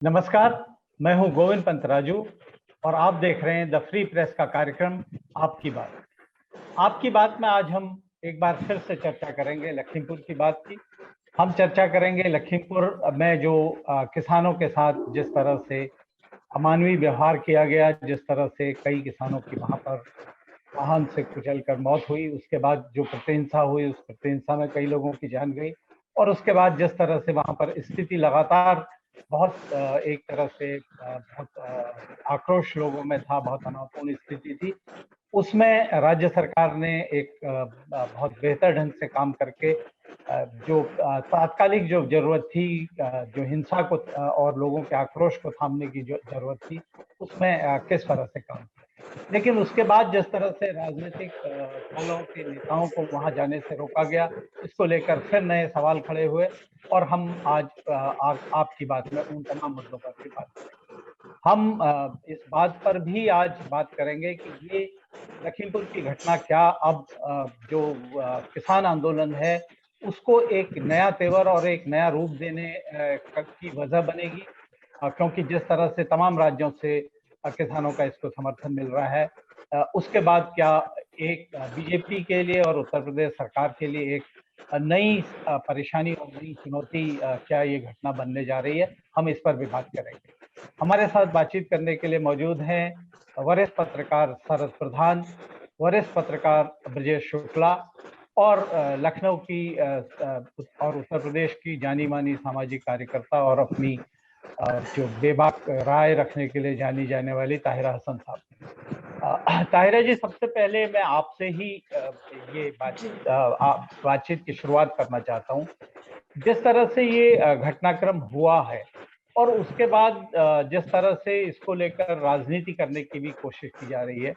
नमस्कार, मैं हूं गोविंद पंत राजू और आप देख रहे हैं द फ्री प्रेस का कार्यक्रम आपकी बात। आपकी बात में आज हम एक बार फिर से चर्चा करेंगे लखीमपुर की बात की। हम चर्चा करेंगे लखीमपुर में जो किसानों के साथ जिस तरह से अमानवीय व्यवहार किया गया, जिस तरह से कई किसानों की वहां पर वाहन से कुचलकर मौत हुई, उसके बाद जो प्रतिहिंसा हुई, उस प्रतिहिंसा में कई लोगों की जान गई और उसके बाद जिस तरह से वहां पर स्थिति लगातार बहुत एक तरह से बहुत आक्रोश लोगों में था, बहुत तनावपूर्ण स्थिति थी। उसमें राज्य सरकार ने एक बहुत बेहतर ढंग से काम करके जो तात्कालिक जो जरूरत थी, जो हिंसा को और लोगों के आक्रोश को थामने की जो जरूरत थी, उसमें किस तरह से काम किया। लेकिन उसके बाद जिस तरह से राजनीतिक दलों के नेताओं को वहां जाने से रोका गया, इसको लेकर फिर नए सवाल खड़े हुए और हम आज आपकी बात में उन तमाम मुद्दों पर भी बात करेंगे। हम इस बात पर भी आज बात करेंगे कि ये लखीमपुर की घटना क्या अब जो किसान आंदोलन है उसको एक नया तेवर और एक नया रूप देने की वजह बनेगी, क्योंकि जिस तरह से तमाम राज्यों से किसानों का इसको समर्थन मिल रहा है, उसके बाद क्या एक बीजेपी के लिए और उत्तर प्रदेश सरकार के लिए एक नई परेशानी और नई चुनौती क्या ये घटना बनने जा रही है, हम इस पर भी बात करेंगे। हमारे साथ बातचीत करने के लिए मौजूद हैं वरिष्ठ पत्रकार शरद प्रधान, वरिष्ठ पत्रकार ब्रजेश शुक्ला और लखनऊ की और उत्तर प्रदेश की जानी मानी सामाजिक कार्यकर्ता और अपनी जो बेबाक राय रखने के लिए जानी जाने वाली ताहिरा हसन साहब। ताहिरा जी, सबसे पहले मैं आपसे ही ये बातचीत की शुरुआत करना चाहता हूँ। जिस तरह से ये घटनाक्रम हुआ है और उसके बाद जिस तरह से इसको लेकर राजनीति करने की भी कोशिश की जा रही है,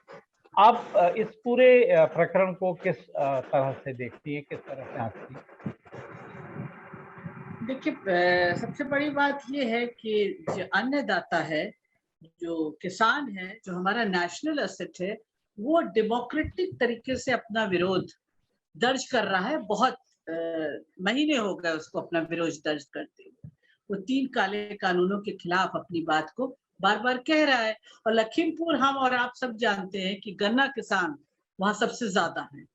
आप इस पूरे प्रकरण को किस तरह से देखती हैं, किस तरह से आंकती हैं? देखिए, सबसे बड़ी बात ये है कि जो अन्नदाता है, जो किसान है, जो हमारा नेशनल एसेट है, वो डेमोक्रेटिक तरीके से अपना विरोध दर्ज कर रहा है। बहुत महीने हो गए उसको अपना विरोध दर्ज करते हुए। वो 3 काले कानूनों के खिलाफ अपनी बात को बार-बार कह रहा है। और लखीमपुर हम और आप सब जानते हैं कि गन्ना किसान वहाँ सबसे ज़्यादा हैं।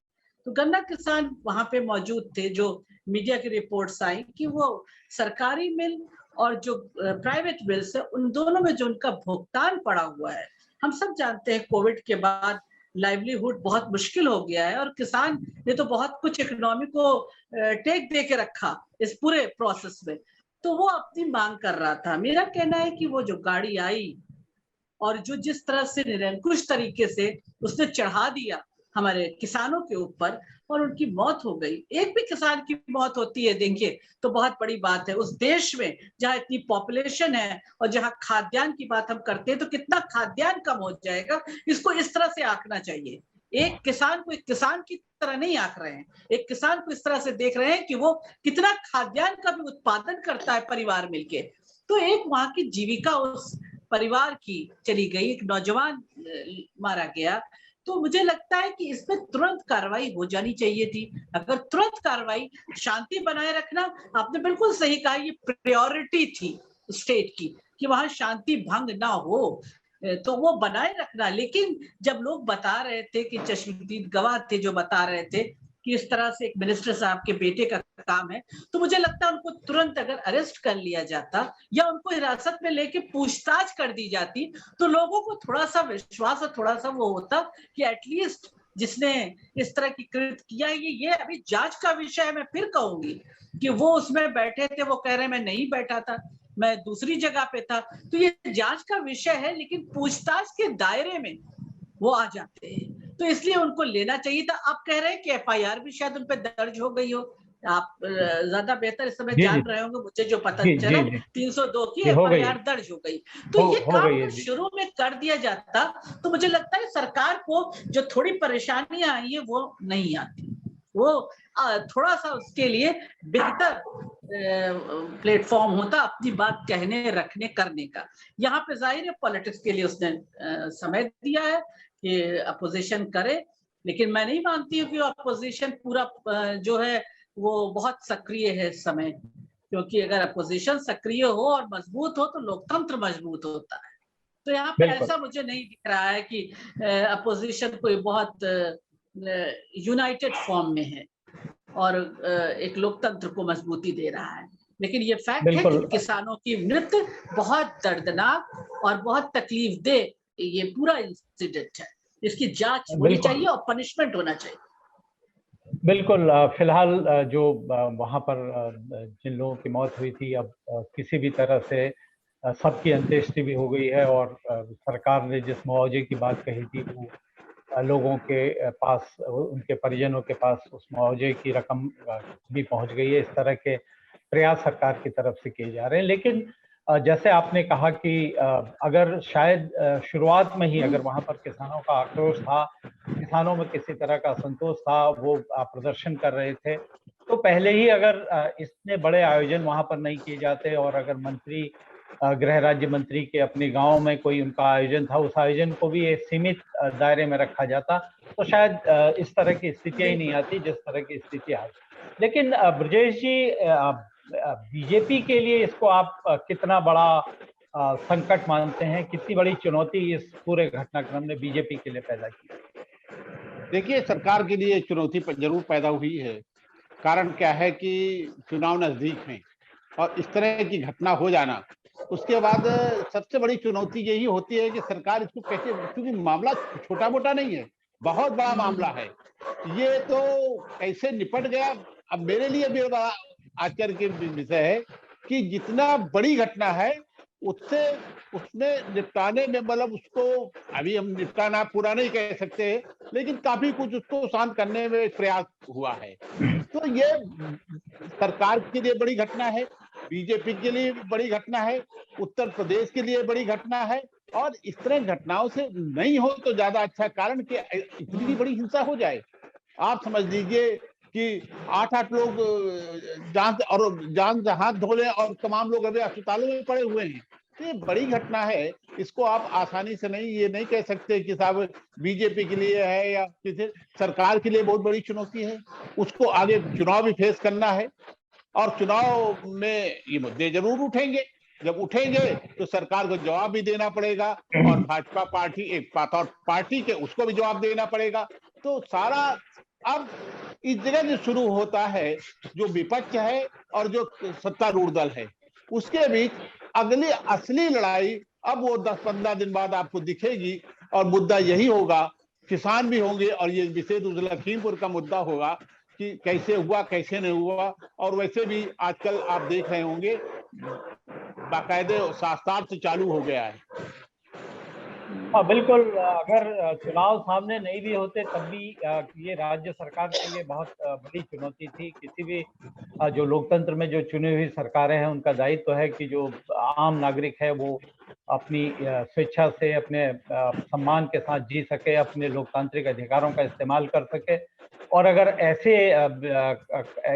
तो गन्ना किसान वहां पे मौजूद थे। जो मीडिया की रिपोर्ट्स आई कि वो सरकारी मिल और जो प्राइवेट मिल्स है, उन दोनों में जो उनका भुगतान पड़ा हुआ है। हम सब जानते हैं कोविड के बाद लाइवलीहुड बहुत मुश्किल हो गया है और किसान ने तो बहुत कुछ इकोनॉमी को टेक दे के रखा इस पूरे प्रोसेस में। तो वो अपनी मांग कर रहा था। मेरा कहना है कि वो जो गाड़ी आई और जो जिस तरह से निरंकुश तरीके से उसने चढ़ा दिया हमारे किसानों के ऊपर और उनकी मौत हो गई। एक भी किसान की मौत होती है देखिए तो बहुत बड़ी बात है। उस देश में जहाँ इतनी पॉपुलेशन है और जहाँ खाद्यान्न की बात हम करते हैं तो कितना खाद्यान्न कम हो जाएगा, इसको इस तरह से आंकना चाहिए। एक किसान को एक किसान की तरह नहीं आंक रहे हैं, एक किसान को इस तरह से देख रहे हैं कि वो कितना खाद्यान्न का भी उत्पादन करता है परिवार मिलके। तो एक वहां की जीविका उस परिवार की चली गई, एक नौजवान मारा गया। तो मुझे लगता है कि इसमें तुरंत कार्रवाई हो जानी चाहिए थी। अगर तुरंत कार्रवाई, शांति बनाए रखना, आपने बिल्कुल सही कहा, ये प्रायोरिटी थी स्टेट की कि वहां शांति भंग ना हो, तो वो बनाए रखना। लेकिन जब लोग बता रहे थे कि चश्मदीद गवाह थे जो बता रहे थे कि इस तरह से एक मिनिस्टर साहब के बेटे का काम है, तो मुझे लगता है उनको तुरंत अगर अरेस्ट कर लिया जाता या उनको हिरासत में लेके पूछताछ कर दी जाती तो लोगों को थोड़ा सा विश्वास और थोड़ा सा वो होता कि एटलीस्ट जिसने इस तरह की कृत्य किया है, ये अभी जांच का विषय है। मैं फिर कहूंगी कि वो उसमें बैठे थे, वो कह रहे मैं नहीं बैठा था, मैं दूसरी जगह पे था, तो ये जांच का विषय है। लेकिन पूछताछ के दायरे में वो आ जाते हैं, तो इसलिए उनको लेना चाहिए था। आप कह रहे हैं कि एफआईआर भी शायद उन पे दर्ज हो गई हो। आप ज्यादा बेहतर इस समय जी जी जान रहे होंगे, मुझे जो पता जी चला जी जी 302 की जी, हो गई है। एफआईआर दर्ज हो गई। तो ये हो काम गई है अगर जी। शुरू में कर दिया जाता तो मुझे लगता है सरकार को जो थोड़ी परेशानियां आई है वो नहीं आती। वो थोड़ा सा उसके लिए बेहतर प्लेटफॉर्म होता अपनी बात कहने रखने करने का। यहाँ पे जाहिर है पॉलिटिक्स के लिए उसने समय दिया है कि अपोजिशन करे, लेकिन मैं नहीं मानती हूँ कि अपोजिशन पूरा जो है वो बहुत सक्रिय है इस समय। क्योंकि अगर अपोजिशन सक्रिय हो और मजबूत हो तो लोकतंत्र मजबूत होता है। तो यहाँ पे ऐसा मुझे नहीं दिख रहा है कि अपोजिशन कोई बहुत यूनाइटेड फॉर्म में है और एक लोकतंत्र को मजबूती दे रहा है। लेकिन ये फैक्ट है कि किसानों की मृत्यु बहुत दर्दनाक और बहुत तकलीफ दे ये पूरा इंसिडेंट है। इसकी जांच होनी चाहिए और पनिशमेंट होना चाहिए। बिल्कुल। फिलहाल जो वहां पर जिन लोगों की मौत हुई थी, अब किसी भी तरह से सबकी अंत्येष्टि भी हो गई है और सरकार ने जिस मुआवजे की बात कही थी वो लोगों के पास, उनके परिजनों के पास उस मुआवजे की रकम भी पहुंच गई है। इस तरह के प्रयास सरकार की तरफ से किए जा रहे हैं। लेकिन जैसे आपने कहा कि अगर शायद शुरुआत में ही अगर वहां पर किसानों का आक्रोश था, किसानों में किसी तरह का असंतोष था, वो प्रदर्शन कर रहे थे, तो पहले ही अगर इतने बड़े आयोजन वहां पर नहीं किए जाते और अगर मंत्री, गृह राज्य मंत्री के अपने गांव में कोई उनका आयोजन था, उस आयोजन को भी एक सीमित दायरे में रखा जाता, तो शायद इस तरह की स्थितियां ही नहीं आती जिस तरह की स्थिति आई। लेकिन ब्रजेश जी, बीजेपी के लिए इसको आप कितना बड़ा संकट मानते हैं, कितनी बड़ी चुनौती इस पूरे घटनाक्रम ने बीजेपी के लिए पैदा की? देखिए, सरकार के लिए चुनौती जरूर पैदा हुई है। कारण क्या है कि चुनाव नजदीक हैं और इस तरह की घटना हो जाना, उसके बाद सबसे बड़ी चुनौती यही होती है कि सरकार इसको कैसे, क्योंकि मामला छोटा मोटा नहीं है, बहुत बड़ा मामला है, ये तो कैसे निपट गया। अब मेरे लिए भी बड़ा आश्चर्य के विषय है कि जितना बड़ी घटना है उससे उसमें निपटाने में, मतलब उसको अभी हम निपटाना पूरा नहीं कह सकते, लेकिन काफी कुछ उसको शांत करने में प्रयास हुआ है। तो ये सरकार के लिए बड़ी घटना है, बीजेपी के लिए बड़ी घटना है, उत्तर प्रदेश के लिए बड़ी घटना है। और इस तरह घटनाओं से नहीं हो तो ज्यादा अच्छा, कारण कि इतनी बड़ी हिंसा हो जाए। आप समझ लीजिए कि 8-8 लोग जान से हाथ धो लें और तमाम लोग अभी अस्पतालों में पड़े हुए हैं। तो ये बड़ी घटना है, इसको आप आसानी से नहीं, ये नहीं कह सकते कि साहब बीजेपी के लिए है या किसी, सरकार के लिए बहुत बड़ी चुनौती है। उसको आगे चुनाव भी फेस करना है और चुनाव में ये मुद्दे जरूर उठेंगे। जब उठेंगे तो सरकार को जवाब भी देना पड़ेगा और भाजपा पार्टी एक और पार्टी के उसको भी जवाब देना पड़ेगा। तो सारा अब इस जगह से शुरू होता है, जो विपक्ष है और जो सत्तारूढ़ दल है, उसके बीच अगली असली लड़ाई अब वो 10-15 दिन बाद आपको दिखेगी और मुद्दा यही होगा, किसान भी होंगे और ये विशेष रूप से लखीमपुर का मुद्दा होगा कि कैसे हुआ कैसे नहीं हुआ। और वैसे भी आजकल आप देख रहे होंगे बाकायदे शास्त्रार्थ से चालू हो गया है। हाँ बिल्कुल। अगर चुनाव सामने नहीं भी होते तब भी ये राज्य सरकार के लिए बहुत बड़ी चुनौती थी। किसी भी जो लोकतंत्र में जो चुनी हुई सरकारें हैं उनका दायित्व है कि जो आम नागरिक है वो अपनी स्वेच्छा से अपने सम्मान के साथ जी सके, अपने लोकतांत्रिक अधिकारों का इस्तेमाल कर सके। और अगर ऐसे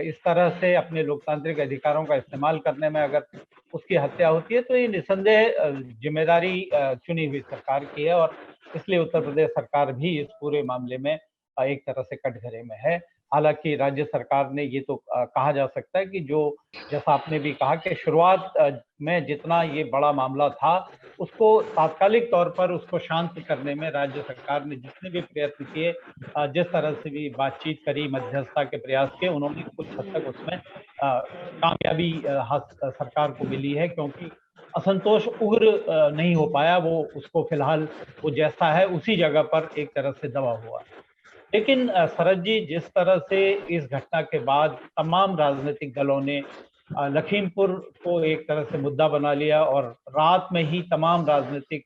इस तरह से अपने लोकतांत्रिक अधिकारों का इस्तेमाल करने में अगर उसकी हत्या होती है तो ये निसंदेह जिम्मेदारी चुनी हुई सरकार की है और इसलिए उत्तर प्रदेश सरकार भी इस पूरे मामले में एक तरह से कटघरे में है। हालांकि राज्य सरकार ने ये तो कहा जा सकता है कि जो, जैसा आपने भी कहा कि शुरुआत में जितना ये बड़ा मामला था उसको तात्कालिक तौर पर उसको शांत करने में राज्य सरकार ने जितने भी प्रयत्न किए, जिस तरह से भी बातचीत करी, मध्यस्थता के प्रयास किए, उन्होंने कुछ हद तक उसमें कामयाबी सरकार को मिली है, क्योंकि असंतोष उग्र नहीं हो पाया। वो उसको फिलहाल वो जैसा है उसी जगह पर एक तरह से दबा हुआ। लेकिन शरद जी, जिस तरह से इस घटना के बाद तमाम राजनीतिक दलों ने लखीमपुर को एक तरह से मुद्दा बना लिया और रात में ही तमाम राजनीतिक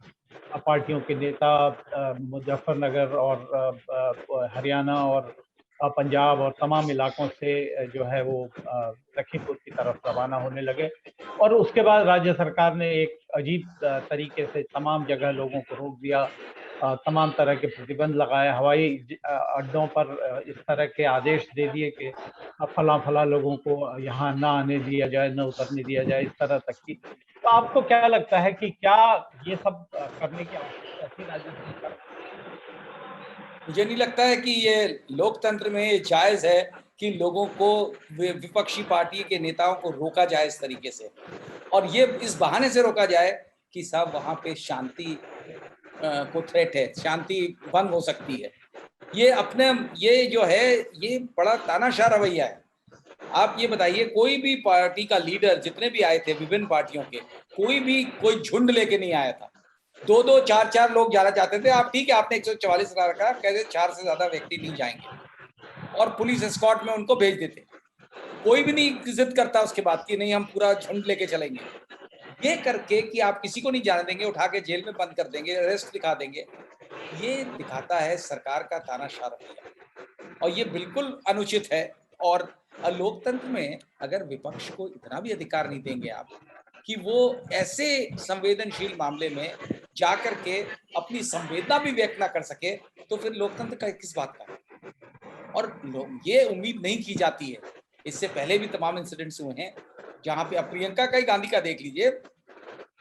पार्टियों के नेता मुजफ्फरनगर और हरियाणा और पंजाब और तमाम इलाकों से जो है वो लखीमपुर की तरफ रवाना होने लगे। और उसके बाद राज्य सरकार ने एक अजीब तरीके से तमाम जगह लोगों को रोक दिया, तमाम तरह के प्रतिबंध लगाए, हवाई अड्डों पर इस तरह के आदेश दे दिए कि फला फला लोगों को यहाँ ना आने दिया जाए, न उतरने दिया जाए, इस तरह तक की। तो आपको क्या लगता है कि क्या ये सब करने की आवश्यकता थी राज्य सरकार? मुझे नहीं लगता है कि ये लोकतंत्र में जायज है कि लोगों को, विपक्षी पार्टी के नेताओं को रोका जाए इस तरीके से, और ये इस बहाने से रोका जाए कि साहब वहाँ पे शांति को थ्रेट है, शांति भंग हो सकती है। ये अपने, ये जो है, ये बड़ा तानाशाह रवैया है। आप ये बताइए, कोई भी पार्टी का लीडर, जितने भी आए थे विभिन्न पार्टियों के, कोई झुंड लेके नहीं आया था। 2-2, 4-4 लोग जाना चाहते थे। आप ठीक है, आपने 144 रखा, कहते 4 से ज्यादा व्यक्ति नहीं जाएंगे और पुलिस एस्कॉर्ट में उनको भेज देते। कोई भी नहीं जिद करता उसके बाद कि नहीं हम पूरा झुंड लेके चलेंगे। ये करके कि आप किसी को नहीं जाने देंगे, उठा के जेल में बंद कर देंगे, अरेस्ट दिखा देंगे, ये दिखाता है सरकार का तानाशाह रवैया, और ये बिल्कुल अनुचित है। और लोकतंत्र में अगर विपक्ष को इतना भी अधिकार नहीं देंगे आप कि वो ऐसे संवेदनशील मामले में जाकर के अपनी संवेदना भी व्यक्त ना कर सके, तो फिर लोकतंत्र का किस बात का? और ये उम्मीद नहीं की जाती है। इससे पहले भी तमाम इंसिडेंट्स हुए हैं जहां पे, अब प्रियंका का ही गांधी का देख लीजिए।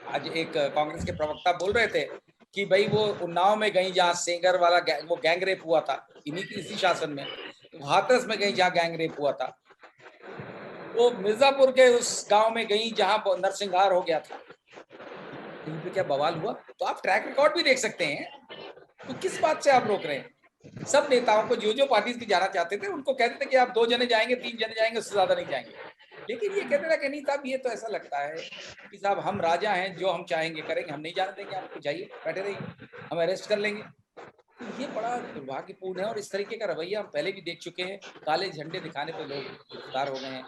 आज एक कांग्रेस के प्रवक्ता बोल रहे थे कि भाई वो उन्नाव में गई जहाँ सेंगर वाला वो गैंग रेप हुआ था, इसी शासन में, हाथरस में गई जहाँ गैंग रेप हुआ था, वो मिर्जापुर के उस गांव में गई जहां नरसिंहार हो गया था, कहीं पे क्या बवाल हुआ? तो आप ट्रैक रिकॉर्ड भी देख सकते हैं। तो किस बात से आप रोक रहे हैं? सब नेताओं को, जो पार्टी की जाना चाहते थे, उनको कहते थे कि आप 2 जने जाएंगे, 3 जने जाएंगे, उससे ज्यादा नहीं जाएंगे। लेकिन ये कहते थे कि नहीं साहब, ये तो ऐसा लगता है कि साहब हम राजा हैं, जो हम चाहेंगे करेंगे, हम नहीं जाने देंगे आपको, जाइए बैठे रहिए, हम अरेस्ट कर लेंगे। तो ये बड़ा दुर्भाग्यपूर्ण है, और इस तरीके का रवैया हम पहले भी देख चुके हैं। काले झंडे दिखाने पे लोग गिरफ्तार हो गए हैं,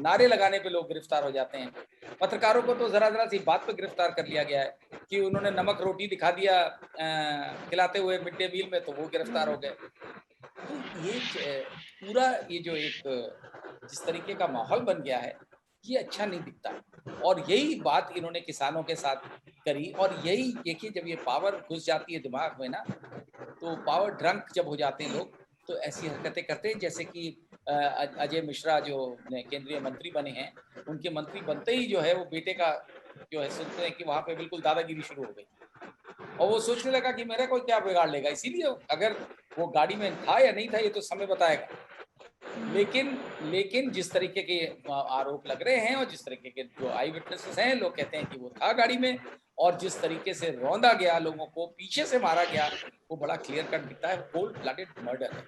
नारे लगाने पे लोग गिरफ्तार हो जाते हैं। पत्रकारों को तो जरा सी बात पे गिरफ्तार कर लिया गया है कि उन्होंने नमक रोटी दिखा दिया खिलाते हुए मिड डे मील में, तो वो गिरफ्तार हो गए। तो ये पूरा, ये जो एक जिस तरीके का माहौल बन गया है, ये अच्छा नहीं दिखता। और यही बात इन्होंने किसानों के साथ करी, और यही देखिए, जब ये पावर घुस जाती है दिमाग में ना, तो पावर ड्रंक जब हो जाते हैं लोग, तो ऐसी हरकतें करते हैं। जैसे कि अजय मिश्रा जो केंद्रीय मंत्री बने हैं, उनके मंत्री बनते ही जो है वो बेटे का जो है सुनते हैं कि वहां पे बिल्कुल दादागिरी शुरू हो गई, और वो सोचने लगा कि मेरा कोई क्या बिगाड़ लेगा। इसीलिए अगर वो गाड़ी में था या नहीं था ये तो समय बताएगा। लेकिन जिस तरीके के आरोप लग रहे हैं, और जिस तरीके के जो आई विटनेसेस हैं, लोग कहते हैं कि वो था गाड़ी में, और जिस तरीके से रौंदा गया, लोगों को पीछे से मारा गया, वो बड़ा क्लियर कट दिखता है, कोल्ड ब्लडेड मर्डर है।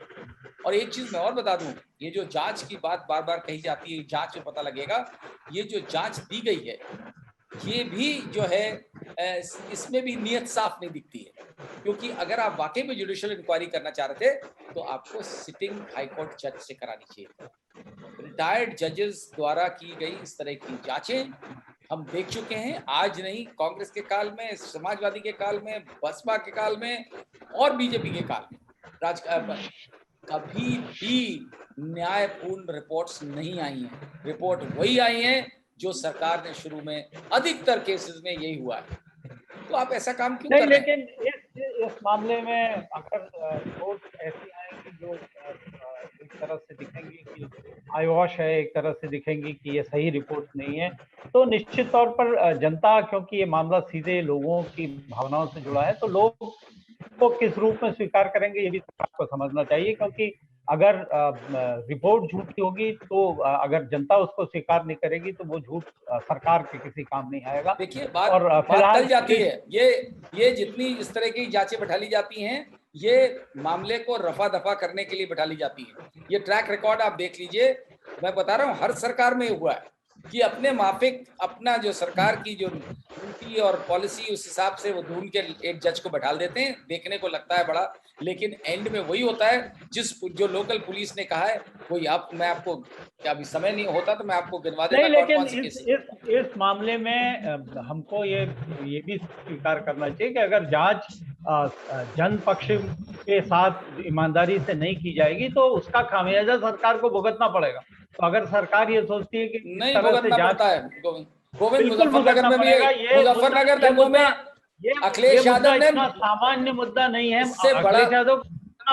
और एक चीज मैं और बता दूं, ये जो जांच की बात बार बार कही जाती है, जांच में पता लगेगा, ये जो जांच दी गई है, ये भी जो है इसमें भी नियत साफ नहीं दिखती है। क्योंकि अगर आप वाकई में जुडिशियल इंक्वायरी करना चाह रहे थे, तो आपको सिटिंग हाईकोर्ट जज से करानी चाहिए। रिटायर्ड जजेस द्वारा की गई इस तरह की जांचें हम देख चुके हैं, आज नहीं, कांग्रेस के काल में, समाजवादी के काल में, बसपा के काल में, और बीजेपी के काल में कभी भी न्यायपूर्ण रिपोर्ट्स नहीं आई हैं। रिपोर्ट वही आई हैं जो सरकार ने शुरू में, अधिकतर केसेस में यही हुआ है। तो आप ऐसा काम क्यों कर रहे हैं? लेकिन इस मामले में अगर रिपोर्ट ऐसी आएंगी जो एक तरह से दिखेंगी कि आईवॉश है, एक तरह से दिखेंगी कि ये सही रिपोर्ट नहीं है, तो निश्चित तौर पर जनता, क्योंकि ये मामला सीधे लोगों की भावनाओं से जुड़ा है, तो लोग को किस रूप में स्वीकार करेंगे ये भी आपको समझना चाहिए। क्योंकि अगर रिपोर्ट झूठी होगी, तो अगर जनता उसको स्वीकार नहीं करेगी, तो वो झूठ सरकार के किसी काम नहीं आएगा। देखिए, बात टल जाती है। ये जितनी इस तरह की जांचें बैठा ली जाती हैं, ये मामले को रफा दफा करने के लिए बैठा ली जाती है। ये ट्रैक रिकॉर्ड आप देख लीजिए, मैं बता रहा हूँ, हर सरकार में हुआ है कि अपने माफिक, अपना जो सरकार की जो नीति और पॉलिसी, उस हिसाब से वो ढूंढ के एक जज को बैठा देते हैं। देखने को लगता है बड़ा, लेकिन एंड में वही होता है जो लोकल पुलिस ने कहा है वही। मैं आपको, क्या अभी समय नहीं होता तो मैं आपको गिनवा देता। नहीं, लेकिन इस मामले में हमको ये भी स्वीकार करना चाहिए कि अगर जांच जन पक्ष के साथ ईमानदारी से नहीं की जाएगी, तो उसका खामियाजा सरकार को भुगतना पड़ेगा। तो अगर सरकार ये सोचती है कि नहीं भुगतना पड़ता है, गोविंद, मुजफ्फरनगर में अखिलेश यादव ने, सामान्य मुद्दा नहीं है, इससे बड़ा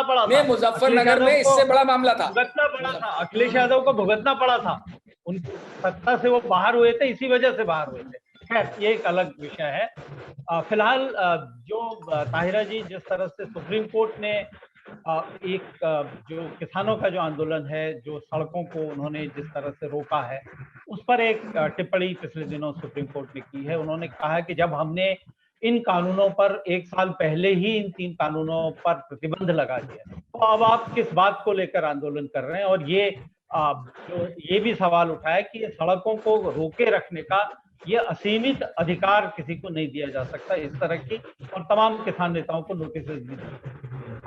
पड़ा था मुजफ्फरनगर में, इससे बड़ा मामला था, भुगतना पड़ा था, अखिलेश यादव को भुगतना पड़ा था। उन सत्ता से वो बाहर हुए थे, इसी वजह से बाहर हुए थे। खैर, ये एक अलग विषय है। फिलहाल जो ताहिरा जी, जिस तरह से सुप्रीम कोर्ट ने जो किसानों का जो आंदोलन है, जो सड़कों को उन्होंने जिस तरह से रोका है, उस पर एक टिप्पणी पिछले दिनों सुप्रीम कोर्ट ने की है। उन्होंने कहा कि जब हमने इन कानूनों पर 1 साल पहले ही इन 3 कानूनों पर प्रतिबंध लगा दिया, तो अब आप किस बात को लेकर आंदोलन कर रहे हैं? और जो ये भी सवाल उठा है कि ये सड़कों को रोके रखने का ये असीमित अधिकार किसी को नहीं दिया जा सकता, इस तरह की, और तमाम किसान नेताओं को नोटिस भी दिए।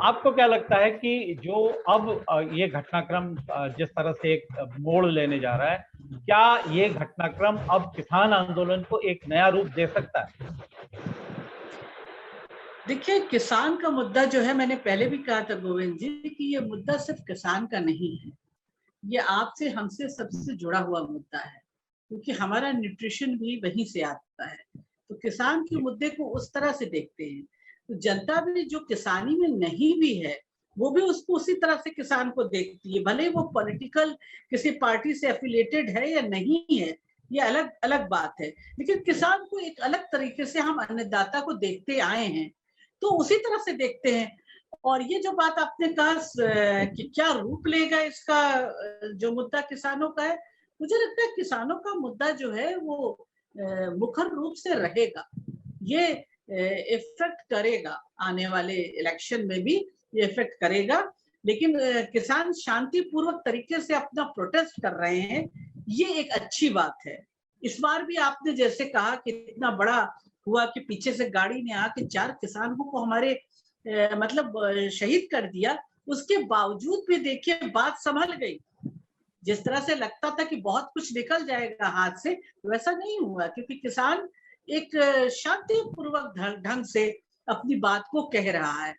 आपको क्या लगता है कि जो अब ये घटनाक्रम जिस तरह से एक मोड़ लेने जा रहा है, क्या ये घटनाक्रम अब किसान आंदोलन को एक नया रूप दे सकता है? देखिए, किसान का मुद्दा जो है, मैंने पहले भी कहा था गोविंद जी कि ये मुद्दा सिर्फ किसान का नहीं है, ये आपसे हमसे सबसे जुड़ा हुआ मुद्दा है, क्योंकि हमारा न्यूट्रिशन भी वहीं से आता है। तो किसान के मुद्दे को उस तरह से देखते हैं, तो जनता भी जो किसानी में नहीं भी है वो भी उसको उसी तरह से किसान को देखती है, भले वो पॉलिटिकल किसी पार्टी से एफिलिएटेड है या नहीं है, ये अलग अलग बात है, लेकिन किसान को एक अलग तरीके से हम अन्नदाता को देखते आए हैं, तो उसी तरह से देखते हैं। और ये जो बात आपने कहा कि क्या रूप लेगा इसका, जो मुद्दा किसानों का है, मुझे लगता है किसानों का मुद्दा जो है वो मुखर रूप से रहेगा, ये इफेक्ट करेगा, आने वाले इलेक्शन में भी ये इफेक्ट करेगा। लेकिन किसान शांतिपूर्वक तरीके से अपना प्रोटेस्ट कर रहे हैं, ये एक अच्छी बात है। इस बार भी आपने जैसे कहा कि इतना बड़ा हुआ कि पीछे से गाड़ी ने आके 4 किसानों को हमारे मतलब शहीद कर दिया, उसके बावजूद भी देखिए बात संभल गई। जिस तरह से लगता था कि बहुत कुछ निकल जाएगा हाथ से, वैसा नहीं हुआ, क्योंकि किसान एक शांतिपूर्वक ढंग से अपनी बात को कह रहा है।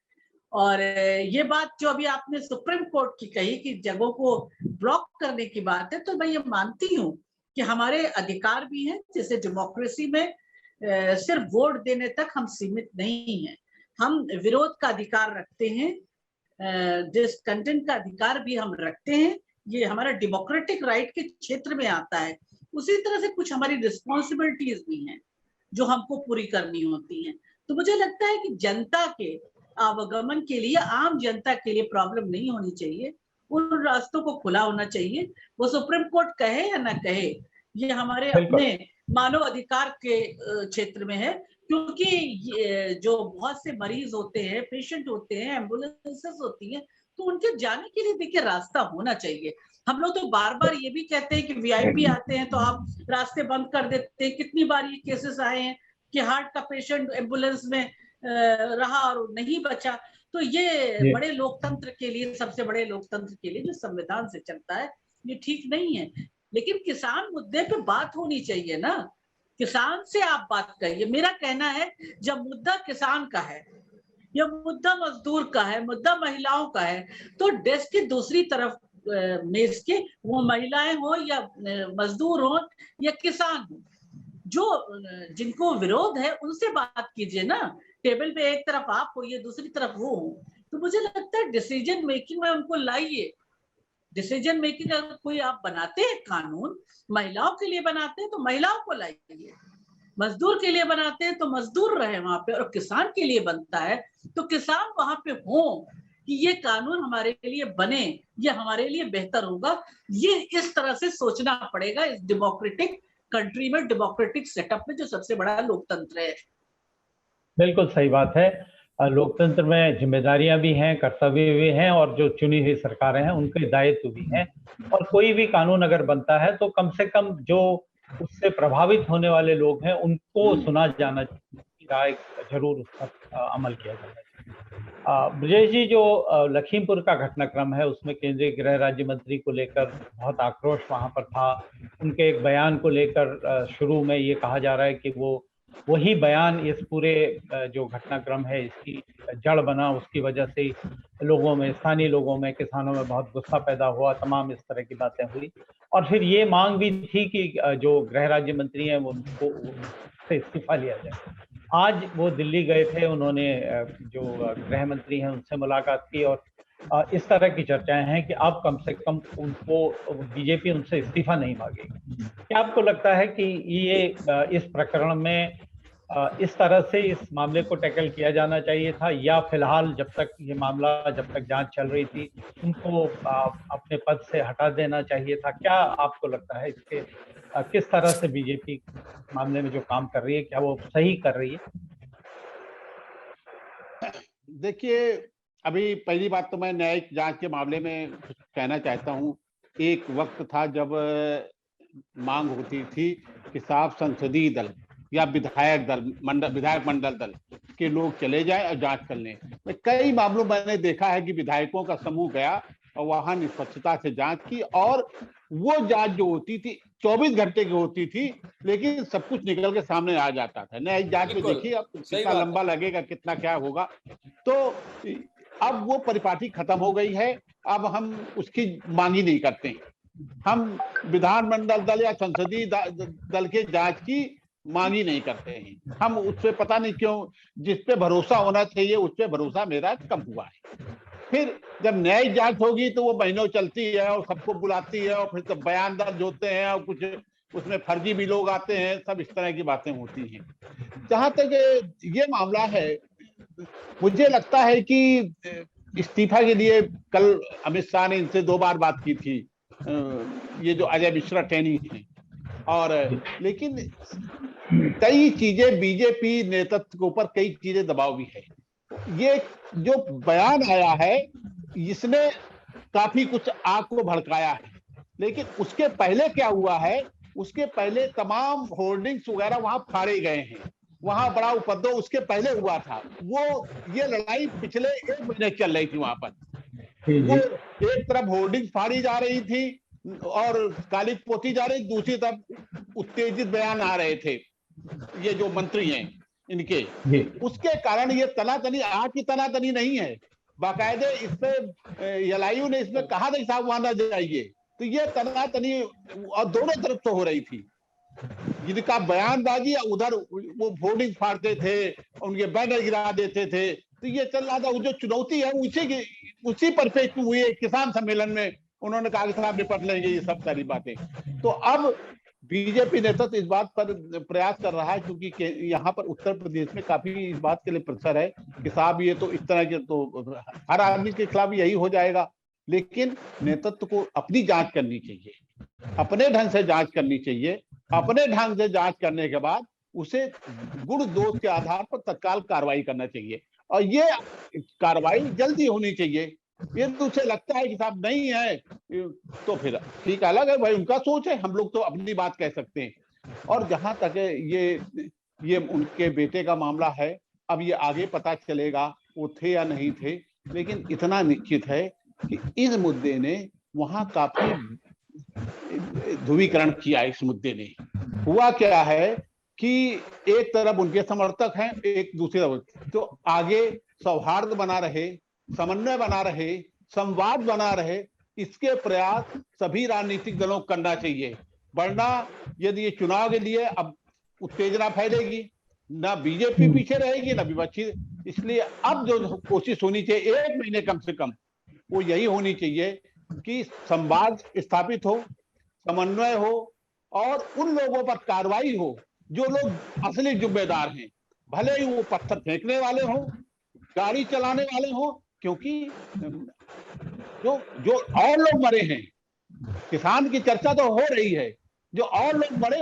और ये बात जो अभी आपने सुप्रीम कोर्ट की कही कि जगहों को ब्लॉक करने की बात है, तो मैं ये मानती हूँ कि हमारे अधिकार भी हैं, जैसे डेमोक्रेसी में सिर्फ वोट देने तक हम सीमित नहीं हैं, हम विरोध का अधिकार रखते हैं, डिसकंटेंट का अधिकार भी हम रखते हैं, ये हमारा डेमोक्रेटिक राइट के क्षेत्र में आता है। उसी तरह से कुछ हमारी रिस्पॉन्सिबिलिटीज भी हैं जो हमको पूरी करनी होती हैं। तो मुझे लगता है कि जनता के आवागमन के लिए, आम जनता के लिए प्रॉब्लम नहीं होनी चाहिए, उन रास्तों को खुला होना चाहिए, वो सुप्रीम कोर्ट कहे या ना कहे, ये हमारे अपने मानव अधिकार के क्षेत्र में है। क्योंकि जो बहुत से मरीज होते हैं, पेशेंट होते हैं, एम्बुलेंसेस होती हैं, तो उनके जाने के लिए देखिए रास्ता होना चाहिए। हम लोग तो बार बार ये भी कहते हैं कि वीआईपी आते हैं तो आप रास्ते बंद कर देते हैं। कितनी बार ये केसेस आए हैं कि हार्ट का पेशेंट एम्बुलेंस में रहा और नहीं बचा। तो ये बड़े लोकतंत्र के लिए, सबसे बड़े लोकतंत्र के लिए जो संविधान से चलता है, ये ठीक नहीं है। लेकिन किसान मुद्दे पे बात होनी चाहिए ना, किसान से आप बात करिए। मेरा कहना है जब मुद्दा किसान का है या मुद्दा मजदूर का है, मुद्दा महिलाओं का है, तो डेस्क की दूसरी तरफ मेज के, वो महिलाएं हो या मजदूर हो या किसान हो, जो जिनको विरोध है उनसे बात कीजिए ना। टेबल पे एक तरफ आप हो, ये दूसरी तरफ वो हो, तो मुझे लगता है डिसीजन मेकिंग में उनको लाइए। डिसीजन मेकिंग अगर कोई आप बनाते हैं कानून, महिलाओं के लिए बनाते हैं तो महिलाओं को लाइए, मजदूर के लिए बनाते हैं तो मजदूर रहे वहां पे, और किसान के लिए बनता है तो किसान वहां पे हो कि ये कानून हमारे लिए बने, ये हमारे लिए बेहतर होगा। ये इस तरह से सोचना पड़ेगा इस डेमोक्रेटिक कंट्री में, डेमोक्रेटिक सेटअप में, जो सबसे बड़ा लोकतंत्र है। बिल्कुल सही बात है। लोकतंत्र में जिम्मेदारियां भी हैं, कर्तव्य भी हैं, और जो चुनी हुई सरकारें हैं उनके दायित्व भी हैं। और कोई भी कानून अगर बनता है तो कम से कम जो उससे प्रभावित होने वाले लोग हैं उनको सुना जाना चाहिए, राय जरूर उस पर अमल किया जाना चाहिए। ब्रजेश जी, जो लखीमपुर का घटनाक्रम है उसमें केंद्रीय गृह राज्य मंत्री को लेकर बहुत आक्रोश वहां पर था। उनके एक बयान को लेकर शुरू में ये कहा जा रहा है कि वही बयान इस पूरे जो घटनाक्रम है इसकी जड़ बना, उसकी वजह से लोगों में, स्थानीय लोगों में, किसानों में बहुत गुस्सा पैदा हुआ, तमाम इस तरह की बातें हुई। और फिर ये मांग भी थी कि जो गृह राज्य मंत्री हैं उनको से इस्तीफा लिया जाए। आज वो दिल्ली गए थे, उन्होंने जो गृह मंत्री हैं उनसे मुलाकात की, और इस तरह की चर्चाएं हैं कि अब कम से कम उनको, बीजेपी उनसे इस्तीफा नहीं मांगेगी। क्या आपको लगता है कि ये इस प्रकरण में इस तरह से इस मामले को टैकल किया जाना चाहिए था, या फिलहाल जब तक ये मामला, जब तक जांच चल रही थी, उनको अपने पद से हटा देना चाहिए था? क्या आपको लगता है इसके किस तरह से बीजेपी मामले में जो काम कर रही है, क्या वो सही कर रही है? देखिए, अभी पहली बात तो मैं न्यायिक जांच के मामले में कुछ कहना चाहता हूँ। एक वक्त था जब मांग होती थी कि साफ संसदीय दल या विधायक मंडल दल के लोग चले जाएं और जांच कर लें। कई मामलों मैंने देखा है कि विधायकों का समूह गया और वहां निष्पक्षता से जांच की, और वो जांच जो होती थी 24 घंटे की होती थी, लेकिन सब कुछ निकल के सामने आ जाता था। न्यायिक जांच में देखिए अब कितना लंबा लगेगा, कितना क्या होगा। तो अब वो परिपाटी खत्म हो गई है, अब हम उसकी मांग ही नहीं करते। हम विधानमंडल दल या संसदीय दल के जांच की मांग ही नहीं करते हैं। हम उस पर पता नहीं क्यों, जिस पे भरोसा होना चाहिए उस पे भरोसा मेरा कम हुआ है। फिर जब न्यायिक जांच होगी तो वो महीनों चलती है और सबको बुलाती है, और फिर तो बयान दर्ज होते हैं और कुछ उसमें फर्जी भी लोग आते हैं, सब इस तरह की बातें होती हैं। जहां तक ये मामला है, मुझे लगता है कि इस्तीफा के लिए कल अमित शाह ने इनसे 2 बार बात की थी, ये जो अजय मिश्रा टैनी है, और लेकिन कई चीजें बीजेपी नेतृत्व के ऊपर, कई चीजें दबाव भी है। ये जो बयान आया है इसने काफी कुछ आग को भड़काया है, लेकिन उसके पहले क्या हुआ है, उसके पहले तमाम होर्डिंग्स वगैरह वहां फाड़े गए हैं, वहां बड़ा उपद्रव उसके पहले हुआ था। वो ये लड़ाई पिछले 1 महीने चल रही थी वहां पर। वो एक तरफ होर्डिंग फाड़ी जा रही थी और काली पोती जा रही, दूसरी तरफ उत्तेजित बयान आ रहे थे ये जो मंत्री हैं इनके। उसके कारण ये तनातनी आग की तनातनी नहीं है, बाकायदे इस पे एलआईयू ने इसमें कहा था साहब वहां ना जाइए, तो ये तनातनी और दोनों तरफ से हो रही थी। जिनका बयानबाजी, उधर वो होर्डिंग फाड़ते थे, उनके बैनर गिरा देते थे, तो ये चल रहा था। वो जो चुनौती है उसी पर पेश हुई किसान सम्मेलन में, उन्होंने कहा कि साहब निपट लेंगे ये सब सारी बातें। तो अब बीजेपी नेतृत्व तो इस बात पर प्रयास कर रहा है, क्योंकि यहाँ पर उत्तर प्रदेश में काफी इस बात के लिए प्रेशर है कि साहब ये तो इस तरह के, तो हर आदमी के खिलाफ यही हो जाएगा। लेकिन नेतृत्व को अपनी जांच करनी चाहिए, अपने ढंग से जांच करनी चाहिए। अपने ढंग से जांच करने के बाद उसे गुण दोष के आधार पर तत्काल कार्रवाई करना चाहिए, और ये कार्रवाई जल्दी होनी चाहिए। ये तो उसे लगता है कि साहब नहीं है तो फिर ठीक अलग है भाई, उनका सोच है, हम लोग तो अपनी बात कह सकते हैं। और जहां तक ये उनके बेटे का मामला है, अब ये आगे पता चलेगा वो थे या नहीं थे, लेकिन इतना निश्चित है कि इस मुद्दे ने वहां काफी ध्रुवीकरण किया। इस मुद्दे ने हुआ क्या है कि एक तरफ उनके समर्थक हैं, एक दूसरी तरफ, तो आगे सौहार्द बना रहे, समन्वय बना रहे, संवाद बना रहे, इसके प्रयास सभी राजनीतिक दलों को करना चाहिए। वरना यदि ये चुनाव के लिए अब उत्तेजना फैलेगी, ना बीजेपी पीछे रहेगी ना विपक्षी। इसलिए अब जो कोशिश होनी चाहिए 1 महीने कम से कम, वो यही होनी चाहिए कि संवाद स्थापित हो, समन्वय हो, और उन लोगों पर कार्रवाई हो जो लोग असली जिम्मेदार हैं, भले ही वो पत्थर फेंकने वाले हों, गाड़ी चलाने वाले हों, क्योंकि जो और लोग मरे हैं, किसान की चर्चा तो हो रही है, जो और लोग मरे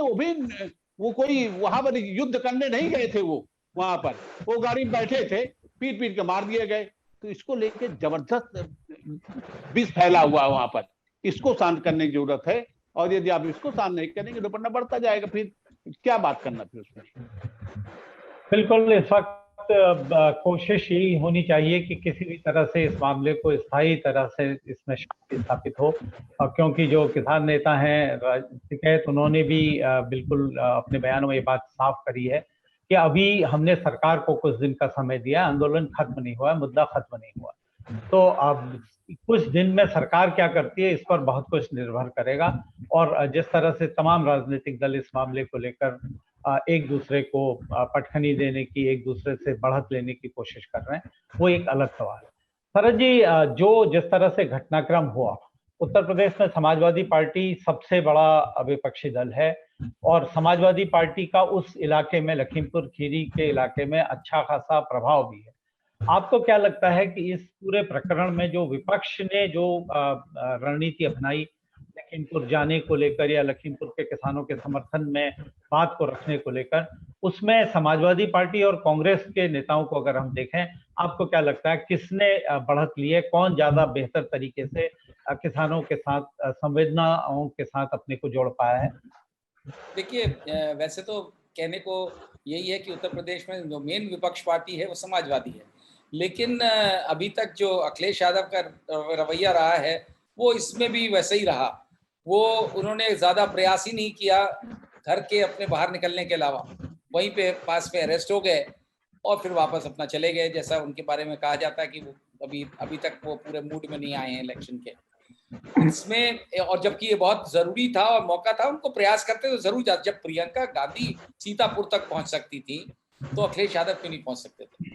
वो कोई वहां पर युद्ध करने नहीं गए थे, वो वहां पर वो गाड़ी में बैठे थे, पीट पीट के मार दिए गए। तो इसको लेके जबरदस्त विष फैला हुआ वहां पर, इसको शांत करने की जरूरत है। और यदि आप इसको शांत नहीं करेंगे तो बढ़ना बढ़ता जाएगा, फिर क्या बात करना फिर उसमें। बिल्कुल, इस वक्त कोशिश यही होनी चाहिए कि किसी भी तरह से इस मामले को स्थायी तरह से इसमें शांति स्थापित हो, और क्योंकि जो किसान नेता हैं राजनीतिक, उन्होंने भी बिल्कुल अपने बयानों में ये बात साफ करी है कि अभी हमने सरकार को कुछ दिन का समय दिया, आंदोलन खत्म नहीं हुआ, मुद्दा खत्म नहीं हुआ। तो अब कुछ दिन में सरकार क्या करती है इस पर बहुत कुछ निर्भर करेगा, और जिस तरह से तमाम राजनीतिक दल इस मामले को लेकर एक दूसरे को पटखनी देने की, एक दूसरे से बढ़त लेने की कोशिश कर रहे हैं, वो एक अलग सवाल है। शरद जी, जो जिस तरह से घटनाक्रम हुआ उत्तर प्रदेश में समाजवादी पार्टी सबसे बड़ा विपक्षी दल है और समाजवादी पार्टी का उस इलाके में, लखीमपुर खीरी के इलाके में अच्छा खासा प्रभाव भी है। आपको क्या लगता है कि इस पूरे प्रकरण में जो विपक्ष ने जो रणनीति अपनाई लखीमपुर जाने को लेकर या लखीमपुर के किसानों के समर्थन में बात को रखने को लेकर, उसमें समाजवादी पार्टी और कांग्रेस के नेताओं को अगर हम देखें, आपको क्या लगता है किसने बढ़त ली है? कौन ज्यादा बेहतर तरीके से किसानों के साथ, संवेदनाओं के साथ अपने को जोड़ पाया है? देखिए, वैसे तो कहने को यही है कि उत्तर प्रदेश में जो मेन विपक्ष पार्टी है वो समाजवादी है, लेकिन अभी तक जो अखिलेश यादव का रवैया रहा है वो इसमें भी वैसे ही रहा। वो उन्होंने ज़्यादा प्रयास ही नहीं किया घर के अपने बाहर निकलने के अलावा, वहीं पे पास में अरेस्ट हो गए और फिर वापस अपना चले गए। जैसा उनके बारे में कहा जाता है कि वो अभी तक वो पूरे मूड में नहीं आए हैं इलेक्शन के इसमें, और जबकि ये बहुत जरूरी था और मौका था, उनको प्रयास करते तो जरूर जाते। जब प्रियंका गांधी सीतापुर तक पहुंच सकती थी तो अखिलेश यादव क्यों नहीं पहुंच सकते थे?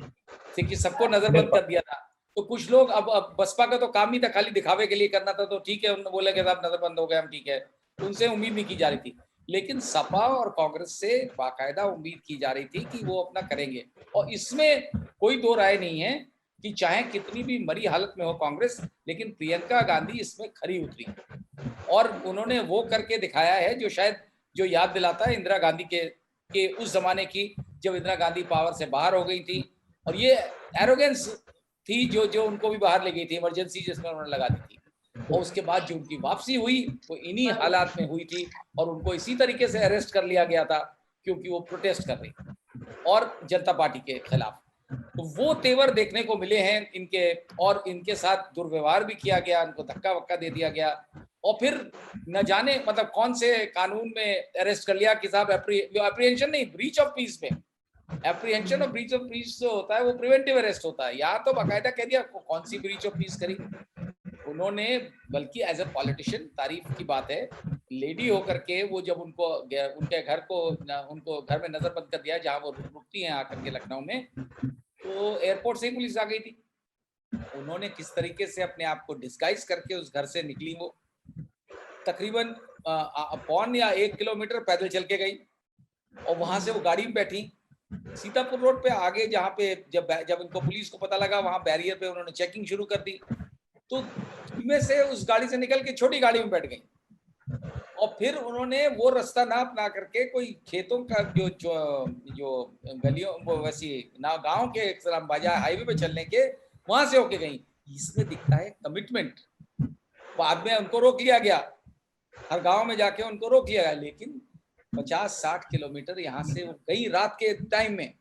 क्योंकि सबको नजरबंद कर दिया था। तो कुछ लोग अब बसपा का तो काम ही था खाली दिखावे के लिए करना था, तो ठीक है, उन्होंने बोला कि साहब नजरबंद हो गए हम, ठीक है, उनसे उम्मीद नहीं की जा रही थी। लेकिन सपा और कांग्रेस से बाकायदा उम्मीद की जा रही थी कि वो अपना करेंगे, और इसमें कोई दो राय नहीं है कि चाहे कितनी भी मरी हालत में हो कांग्रेस, लेकिन प्रियंका गांधी इसमें खरी उतरी और उन्होंने वो करके दिखाया है जो शायद जो याद दिलाता है इंदिरा गांधी के उस जमाने की, जब इंदिरा गांधी पावर से बाहर हो गई थी और ये एरोगेंस थी जो उनको भी बाहर ले गई थी, इमरजेंसी जिसमें उन्होंने लगा दी थी। और उसके बाद जो उनकी वापसी हुई वो इन्हीं हालात में हुई थी और उनको इसी तरीके से अरेस्ट कर लिया गया था क्योंकि वो प्रोटेस्ट कर रही थी और जनता पार्टी के खिलाफ। तो वो तेवर देखने को मिले हैं इनके, और इनके साथ दुर्व्यवहार भी किया गया, उनको धक्का वक्का दे दिया गया और फिर न जाने मतलब कौन से कानून में अरेस्ट कर लिया कि साहब एप्रीहेंशन नहीं, ब्रीच ऑफ पीस में। एप्रीहेंशन और ब्रीच ऑफ पीस जो होता है वो प्रिवेंटिव अरेस्ट होता है, यहाँ तो बाकायदा कह दिया कौन सी ब्रीच ऑफ पीस करी उन्होंने। बल्कि एज ए पॉलिटिशियन तारीफ की बात है, लेडी होकर के वो जब उनको उनके घर को उनको घर में नजरबंद कर दिया जहां वो रुकती हैं आकर के लखनऊ में, तो एयरपोर्ट से ही पुलिस आ गई थी। उन्होंने किस तरीके से अपने आप को डिस्गाइज करके उस घर से निकली, वो तकरीबन 1 किलोमीटर पैदल चल के गई और वहां से वो गाड़ी में बैठी सीतापुर रोड पे आगे, जहाँ पे जब उनको पुलिस को पता लगा वहां बैरियर पे उन्होंने चेकिंग शुरू कर दी, तो में से उस गाड़ी से निकल के छोटी गाड़ी में बैठ गई और फिर उन्होंने वो रास्ता ना अपना करके कोई खेतों का जो गलियों वो वैसी ना गांव के बजाय हाईवे पे चलने के वहां से होके गई। इसमें दिखता है कमिटमेंट। बाद में उनको रोक लिया गया, हर गांव में जाके उनको रोक लिया गया, लेकिन 50-60 किलोमीटर यहाँ से वो गई रात के टाइम में।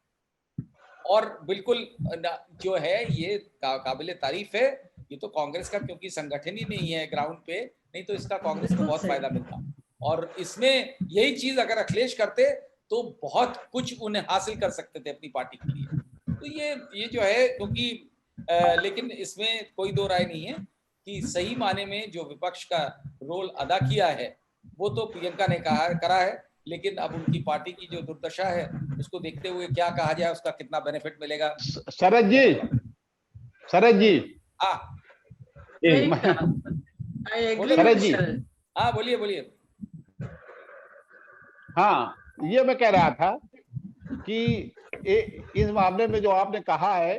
और बिल्कुल जो है ये काबिले तारीफ है। ये तो कांग्रेस का क्योंकि संगठन ही नहीं है ग्राउंड पे, नहीं तो इसका कांग्रेस को बहुत फायदा मिलता। और इसमें यही चीज अगर अखिलेश करते तो बहुत कुछ उन्हें हासिल कर सकते थे अपनी पार्टी के लिए। तो ये जो है क्योंकि लेकिन इसमें कोई दो राय नहीं है कि सही माने में जो विपक्ष का रोल अदा किया है वो तो प्रियंका ने करा है, लेकिन अब उनकी पार्टी की जो दुर्दशा है उसको देखते हुए क्या कहा जाए, उसका कितना बेनिफिट मिलेगा। शरद जी शरद जी हाँ बोलिए। हाँ, ये मैं कह रहा था कि इस मामले में जो आपने कहा है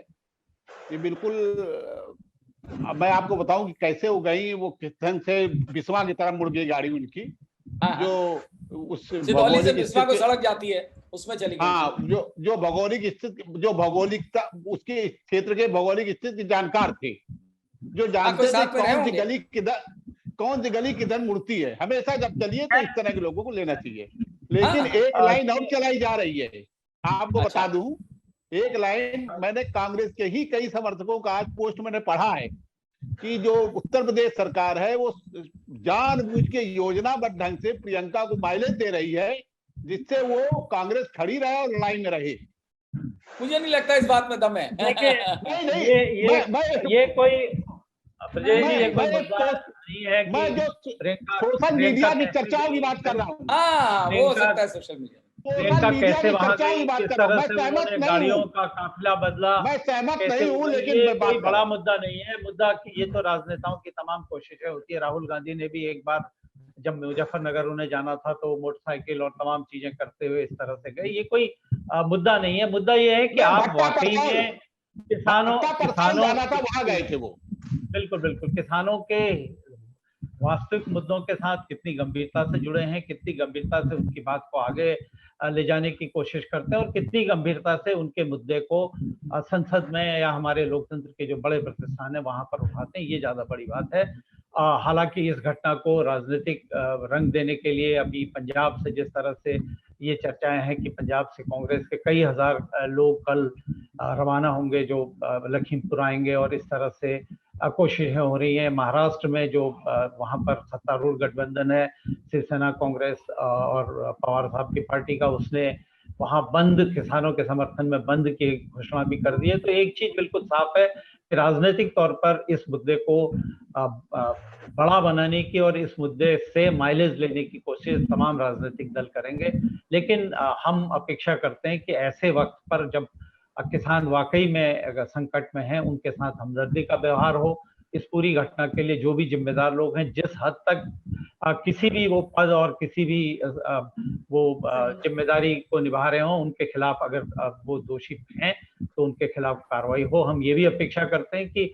ये बिल्कुल, मैं आपको बताऊं कि कैसे वो गई, वो किस ढंग से बिस्वा की तरह मुड़ गई गाड़ी उनकी। जो उस सिदौली से बिस्वा को सड़क जाती है उसमें चली गई। हाँ, जो भौगोलिक स्थिति, जो भौगोलिकता उसके क्षेत्र के भौगोलिक स्थिति जानकार थे, जो जानते थे कौन सी गली किधर मुड़ती है। हमेशा जब चलिए तो इस तरह के लोगों को लेना चाहिए। लेकिन एक लाइन और चलाई जा रही है, आपको बता दूं, एक लाइन मैंने कांग्रेस के ही कई समर्थकों का आज पोस्ट मैंने पढ़ा है कि जो उत्तर प्रदेश सरकार है वो जानबूझ के योजनाबद्ध ढंग से प्रियंका को माइलेज दे रही है जिससे वो कांग्रेस खड़ी रहे और लड़ाई में रहे। मुझे नहीं लगता इस बात में दम है। ये कोई मैं जो सोशल मीडिया की चर्चाओं की बात कर रहा हूँ। हाँ, वो हो सकता है सोशल मीडिया। रेल का मीडिया कैसे की वहां चर्चा गई, की बात किस कर रहा हूं। तरह मैं से सहमत उन्होंने नहीं गाड़ियों हूं, का काफिला बदला, मैं सहमत कैसे नहीं हूं, हुआ, लेकिन ये मैं बात कोई कर रहा बड़ा हूं। मुद्दा नहीं है। मुद्दा कि ये तो राजनेताओं की तमाम कोशिशें होती है। राहुल गांधी ने भी एक बार जब मुजफ्फरनगर उन्हें जाना था तो मोटरसाइकिल और तमाम चीजें करते हुए इस तरह से गए। ये कोई मुद्दा नहीं है। मुद्दा ये है कि मैं आप भट्टा वाकई परसाल में किसानों भट्टा परसाल किसानों जाना था, वहां गए थे वो। बिल्कुल बिल्कुल, किसानों के वास्तविक मुद्दों के साथ कितनी गंभीरता से जुड़े हैं, कितनी गंभीरता से उनकी बात को आगे ले जाने की कोशिश करते हैं और कितनी गंभीरता से उनके मुद्दे को संसद में या हमारे लोकतंत्र के जो बड़े प्रतिष्ठान है वहां पर उठाते हैं, ये ज्यादा बड़ी बात है। हालांकि इस घटना को राजनीतिक रंग देने के लिए अभी पंजाब से जिस तरह से ये चर्चाएं हैं कि पंजाब से कांग्रेस के कई हजार लोग कल रवाना होंगे जो लखीमपुर आएंगे और इस तरह से कोशिशें हो रही हैं। महाराष्ट्र में जो वहां पर सत्तारूढ़ गठबंधन है, शिवसेना, कांग्रेस और पवार साहब की पार्टी का, उसने वहां बंद, किसानों के समर्थन में बंद की घोषणा भी कर दी है। तो एक चीज बिल्कुल साफ है कि राजनीतिक तौर पर इस मुद्दे को बड़ा बनाने की और इस मुद्दे से माइलेज लेने की कोशिश तमाम राजनीतिक दल करेंगे। लेकिन हम अपेक्षा करते हैं कि ऐसे वक्त पर जब किसान वाकई में अगर संकट में हैं, उनके साथ हमदर्दी का व्यवहार हो। इस पूरी घटना के लिए जो भी जिम्मेदार लोग हैं, जिस हद तक किसी भी वो पद और किसी भी वो जिम्मेदारी को निभा रहे हों, उनके खिलाफ अगर वो दोषी हैं तो उनके खिलाफ कार्रवाई हो। हम ये भी अपेक्षा करते हैं कि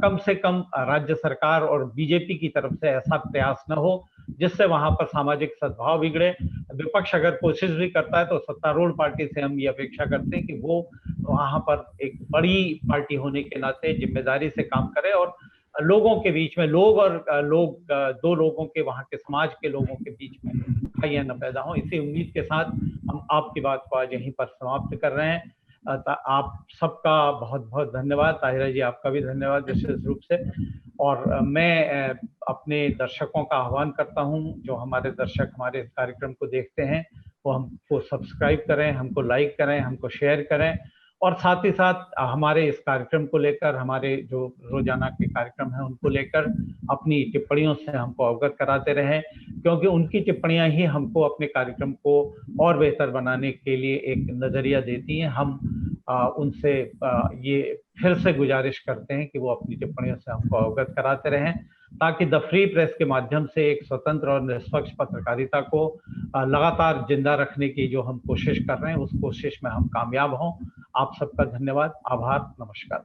कम से कम राज्य सरकार और बीजेपी की तरफ से ऐसा प्रयास न हो जिससे वहां पर सामाजिक सद्भाव बिगड़े। विपक्ष अगर कोशिश भी करता है तो सत्तारूढ़ पार्टी से हम ये अपेक्षा करते हैं कि वो वहां पर एक बड़ी पार्टी होने के नाते जिम्मेदारी से काम करे और लोगों के बीच में दो लोगों के, वहां के समाज के लोगों के बीच में लड़ाइयां न पैदा हो। इसी उम्मीद के साथ हम आपकी बात को आज यहीं पर समाप्त कर रहे हैं। आप सबका बहुत बहुत धन्यवाद। ताहिरा जी, आपका भी धन्यवाद विशेष रूप से। और मैं अपने दर्शकों का आह्वान करता हूं, जो हमारे दर्शक हमारे इस कार्यक्रम को देखते हैं, वो हमको सब्सक्राइब करें, हमको लाइक करें, हमको शेयर करें और साथ ही साथ हमारे इस कार्यक्रम को लेकर, हमारे जो रोजाना के कार्यक्रम हैं उनको लेकर अपनी टिप्पणियों से हमको अवगत कराते रहें, क्योंकि उनकी टिप्पणियां ही हमको अपने कार्यक्रम को और बेहतर बनाने के लिए एक नजरिया देती हैं। हम उनसे ये फिर से गुजारिश करते हैं कि वो अपनी टिप्पणियों से हमको अवगत कराते रहें, ताकि द फ्री प्रेस के माध्यम से एक स्वतंत्र और निष्पक्ष पत्रकारिता को लगातार जिंदा रखने की जो हम कोशिश कर रहे हैं, उस कोशिश में हम कामयाब हों। आप सबका धन्यवाद, आभार, नमस्कार।